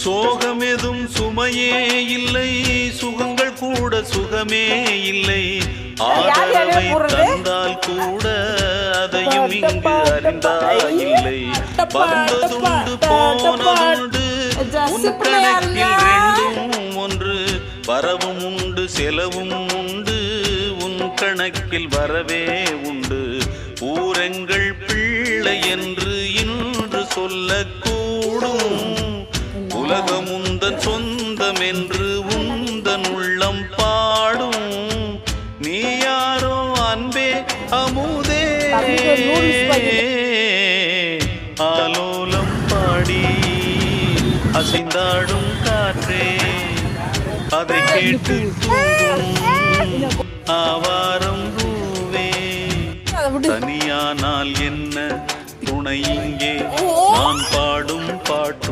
சோகம் எதும் சுமையே இல்லை, சுகங்கள் கூட சுகமே இல்லை. ஆதரவை தந்தால் கூட அதையும் இங்கு அறிந்தாயில்லை. வந்ததுண்டு போனதுண்டு உன் கணக்கில் ரெண்டும் ஒன்று. வரவும் உண்டு செலவும் உண்டு, உன் கணக்கில் வரவே உண்டு. ஊரெங்கள் பிள்ளை என்று இன்று சொல்லக்கூடும். உலகம் உந்தன் சொந்தம் என்று உந்தன் உள்ளம் பாடும். நீ யாரோ அன்பே அமுதே, ஆலோலம் பாடி அசைந்தாடும் காற்றே, அதை கேட்டு ஆவாரம் பூவே. தனியானால் என்ன துணை இங்கே, நான் பாடும் பாட்டு